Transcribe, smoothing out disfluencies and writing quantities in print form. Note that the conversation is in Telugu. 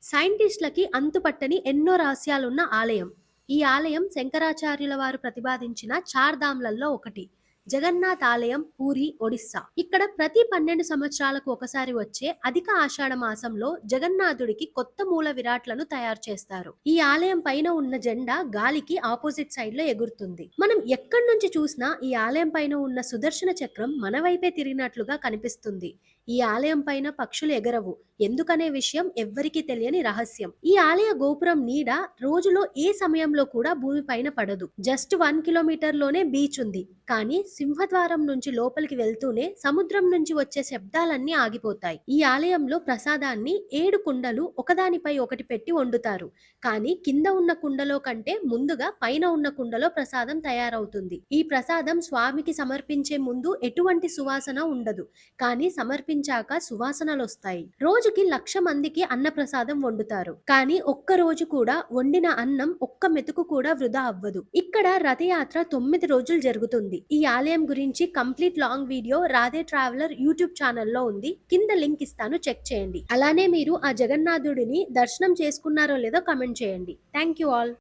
సైంటిస్టులకి అంతుపట్టని ఎన్నో రహస్యాలున్న ఆలయం. ఈ ఆలయం శంకరాచార్యుల వారు ప్రతిపాదించిన చార్ధామ్‌లలో ఒకటి. జగన్నాథ్ ఆలయం, పూరి, ఒడిస్సా. ఇక్కడ ప్రతి 12 సంవత్సరాలకు ఒకసారి వచ్చే అధిక ఆషాఢ మాసంలో జగన్నాథుడికి కొత్త మూల విరాట్లను తయారు చేస్తారు. ఈ ఆలయం పైన ఉన్న జెండా గాలికి ఆపోజిట్ సైడ్‌లో ఎగురుతుంది. మనం ఎక్కడి నుంచి చూసినా ఈ ఆలయం పైన ఉన్న సుదర్శన చక్రం మన వైపే తిరిగినట్లుగా కనిపిస్తుంది. ఈ ఆలయం పైన పక్షులు ఎగరవు. ఎందుకనే విషయం ఎవ్వరికీ తెలియని రహస్యం. ఈ ఆలయ గోపురం నీడ రోజులో ఏ సమయంలో కూడా భూమిపైన పడదు. జస్ట్ 1 కిలోమీటర్ లోనే బీచ్ ఉంది. కానీ సింహద్వారం నుంచి లోపలికి వెళ్తూనే సముద్రం నుంచి వచ్చే శబ్దాలన్నీ ఆగిపోతాయి. ఈ ఆలయంలో ప్రసాదాన్ని 7 కుండలు ఒకదానిపై ఒకటి పెట్టి వండుతారు. కానీ కింద ఉన్న కుండలో కంటే ముందుగా పైన ఉన్న కుండలో ప్రసాదం తయారవుతుంది. ఈ ప్రసాదం స్వామికి సమర్పించే ముందు ఎటువంటి సువాసన ఉండదు. కానీ సమర్పించాక సువాసనలొస్తాయి. రోజుకి 1,00,000 మందికి అన్నప్రసాదం వండుతారు. కానీ ఒక్క రోజు కూడా వండిన అన్నం ఒక్క మెతుకు కూడా వృధా అవ్వదు. ఇక్కడ రథయాత్ర 9 రోజులు జరుగుతుంది. ఈ ఆలయం గురించి complete long video Radhe traveller YouTube ఛానల్లో ఉంది. కింద లింక్ ఇస్తాను, చెక్ చేయండి. అలానే మీరు ఆ జగన్నాథుడిని దర్శనం చేసుకున్నారో లేదో కమెంట్ చేయండి. Thank you all.